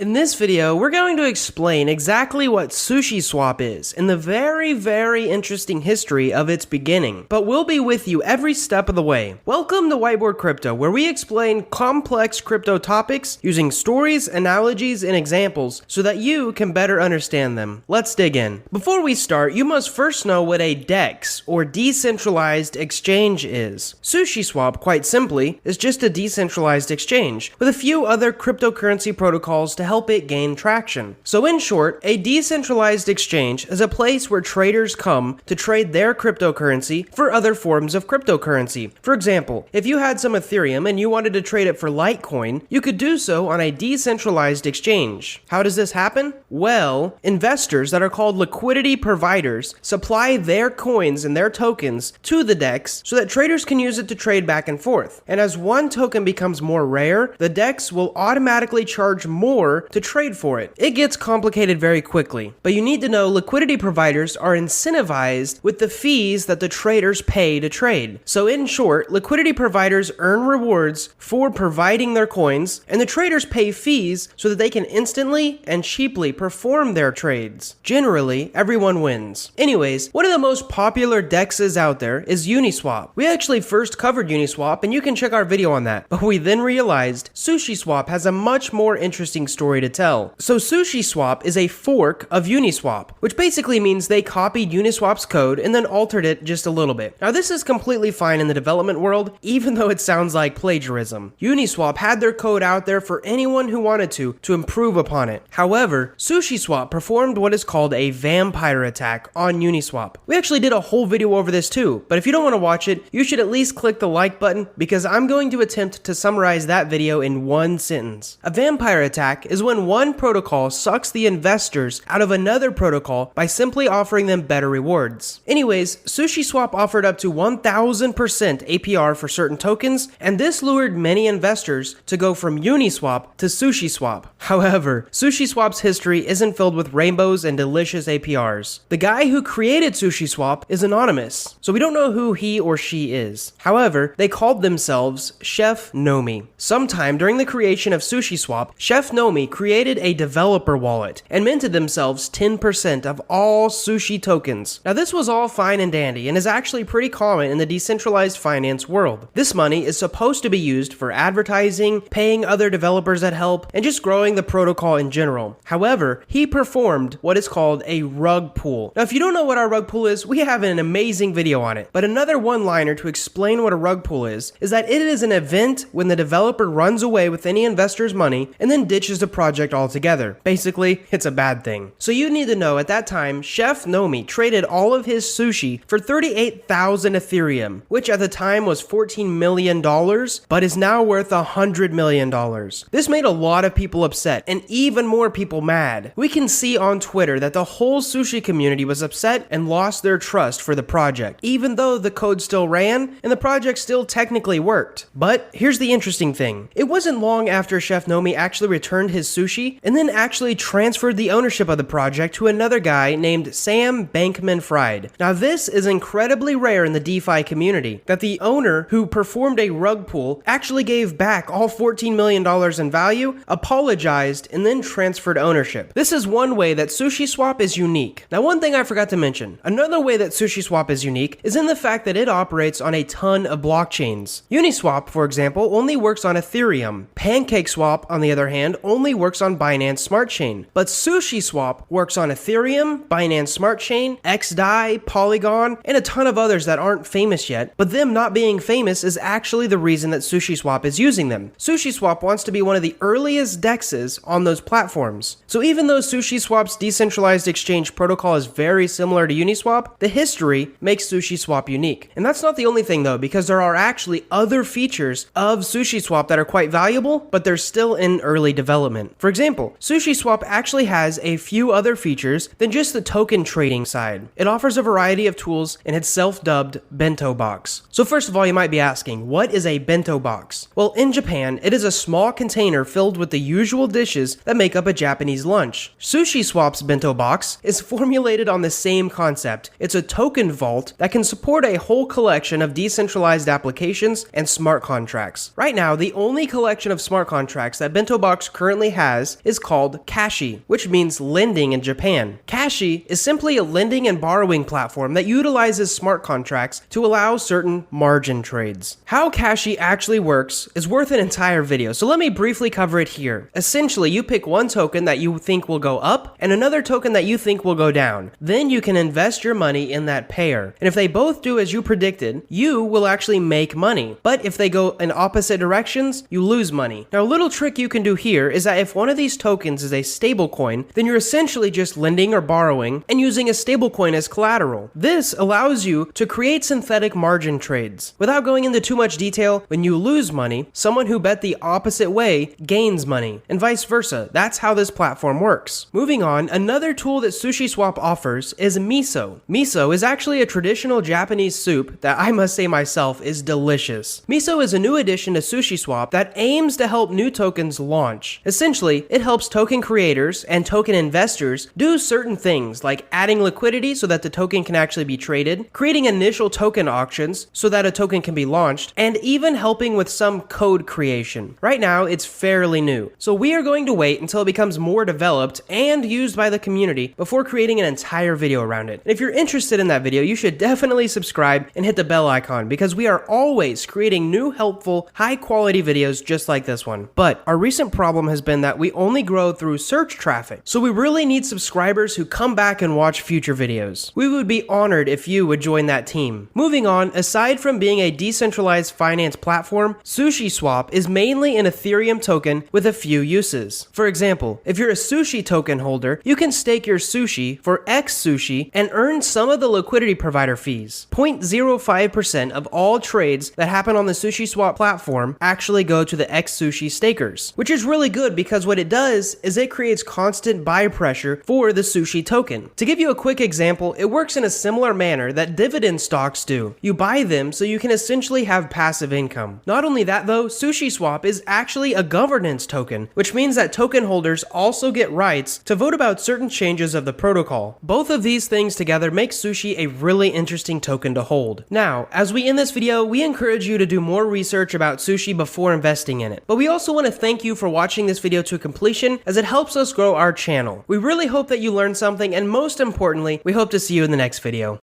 In this video, we're going to explain exactly what SUSHISWAP is and the very interesting history of its beginning, but we'll be with you every step of the way. Welcome to Whiteboard Crypto, where we explain complex crypto topics using stories, analogies, and examples so that you can better understand them. Let's dig in. Before we start, you must first know what a DEX, or decentralized exchange, is. SUSHISWAP, quite simply, is just a decentralized exchange with a few other cryptocurrency protocols to help it gain traction. So in short, a decentralized exchange is a place where traders come to trade their cryptocurrency for other forms of cryptocurrency. For example, if you had some Ethereum and you wanted to trade it for Litecoin, you could do so on a decentralized exchange. How does this happen? Well, investors that are called liquidity providers supply their coins and their tokens to the DEX so that traders can use it to trade back and forth. And as one token becomes more rare, the DEX will automatically charge more to trade for it. It gets complicated very quickly, but you need to know liquidity providers are incentivized with the fees that the traders pay to trade. So in short, liquidity providers earn rewards for providing their coins, and the traders pay fees so that they can instantly and cheaply perform their trades. Generally, everyone wins. Anyways, one of the most popular DEXs out there is Uniswap. We actually first covered Uniswap, and you can check our video on that, but we then realized SUSHISWAP has a much more interesting story to tell. So SUSHISWAP is a fork of Uniswap, which basically means they copied Uniswap's code and then altered it just a little bit. Now this is completely fine in the development world, even though it sounds like plagiarism. Uniswap had their code out there for anyone who wanted to improve upon it. However, SUSHISWAP performed what is called a vampire attack on Uniswap. We actually did a whole video over this too, but if you don't want to watch it, you should at least click the like button because I'm going to attempt to summarize that video in one sentence. A vampire attack is when one protocol sucks the investors out of another protocol by simply offering them better rewards. Anyways, SUSHISWAP offered up to 1000% APR for certain tokens, and this lured many investors to go from Uniswap to SUSHISWAP. However, SUSHISWAP's history isn't filled with rainbows and delicious APRs. The guy who created SUSHISWAP is anonymous, so we don't know who he or she is. However, they called themselves Chef Nomi. Sometime during the creation of SUSHISWAP, Chef Nomi created a developer wallet and minted themselves 10% of all sushi tokens. Now this was all fine and dandy and is actually pretty common in the decentralized finance world. This money is supposed to be used for advertising, paying other developers that help, and just growing the protocol in general. However, he performed what is called a rug pull. Now if you don't know what our rug pull is, we have an amazing video on it. But another one-liner to explain what a rug pull is that it is an event when the developer runs away with any investor's money and then ditches the project altogether. Basically, it's a bad thing. So you need to know at that time, Chef Nomi traded all of his sushi for 38,000 Ethereum, which at the time was $14 million, but is now worth $100 million. This made a lot of people upset and even more people mad. We can see on Twitter that the whole sushi community was upset and lost their trust for the project, even though the code still ran and the project still technically worked. But here's the interesting thing. It wasn't long after Chef Nomi actually returned his sushi and then actually transferred the ownership of the project to another guy named Sam Bankman-Fried. Now this is incredibly rare in the DeFi community, that the owner who performed a rug pull actually gave back all $14 million in value, apologized, and then transferred ownership. This is one way that SUSHISWAP is unique. Now one thing I forgot to mention, another way that SUSHISWAP is unique is in the fact that it operates on a ton of blockchains. Uniswap, for example, only works on Ethereum. PancakeSwap, on the other hand, only works on Binance Smart Chain. But SUSHISWAP works on Ethereum, Binance Smart Chain, XDAI, Polygon, and a ton of others that aren't famous yet, but them not being famous is actually the reason that SUSHISWAP is using them. SUSHISWAP wants to be one of the earliest DEXs on those platforms. So even though SUSHISWAP's decentralized exchange protocol is very similar to Uniswap, the history makes SUSHISWAP unique. And that's not the only thing though, because there are actually other features of SUSHISWAP that are quite valuable, but they're still in early development. For example, SUSHISWAP actually has a few other features than just the token trading side. It offers a variety of tools in its self-dubbed bento box. So first of all, you might be asking, what is a bento box? Well, in Japan, it is a small container filled with the usual dishes that make up a Japanese lunch. SUSHISWAP's bento box is formulated on the same concept. It's a token vault that can support a whole collection of decentralized applications and smart contracts. Right now, the only collection of smart contracts that BentoBox currently DefiAI has is called Kashi, which means lending in Japan. Kashi is simply a lending and borrowing platform that utilizes smart contracts to allow certain margin trades. How Kashi actually works is worth an entire video, so let me briefly cover it here. Essentially, you pick one token that you think will go up and another token that you think will go down. Then you can invest your money in that pair. And if they both do as you predicted, you will actually make money. But if they go in opposite directions, you lose money. Now, a little trick you can do here is that if one of these tokens is a stablecoin, then you're essentially just lending or borrowing and using a stablecoin as collateral. This allows you to create synthetic margin trades. Without going into too much detail, when you lose money, someone who bet the opposite way gains money, and vice versa. That's how this platform works. Moving on, another tool that SUSHISWAP offers is miso. Miso is actually a traditional Japanese soup that I must say myself is delicious. Miso is a new addition to SUSHISWAP that aims to help new tokens launch. Essentially, it helps token creators and token investors do certain things like adding liquidity so that the token can actually be traded, creating initial token auctions so that a token can be launched, and even helping with some code creation. Right now, it's fairly new, so we are going to wait until it becomes more developed and used by the community before creating an entire video around it. And if you're interested in that video, you should definitely subscribe and hit the bell icon because we are always creating new, helpful, high-quality videos just like this one. But our recent problem has been that we only grow through search traffic, so we really need subscribers who come back and watch future videos. We would be honored if you would join that team. Moving on, aside from being a decentralized finance platform, SushiSwap is mainly an Ethereum token with a few uses. For example, if you're a sushi token holder, you can stake your sushi for X sushi and earn some of the liquidity provider fees. 0.05% of all trades that happen on the SushiSwap platform actually go to the X sushi stakers, which is really good because what it does is it creates constant buy pressure for the sushi token. To give you a quick example, it works in a similar manner that dividend stocks do. You buy them so you can essentially have passive income. Not only that though, SushiSwap is actually a governance token, which means that token holders also get rights to vote about certain changes of the protocol. Both of these things together make Sushi a really interesting token to hold. Now, as we end this video, we encourage you to do more research about Sushi before investing in it. But we also want to thank you for watching this video to completion as it helps us grow our channel. We really hope that you learned something, and most importantly, we hope to see you in the next video.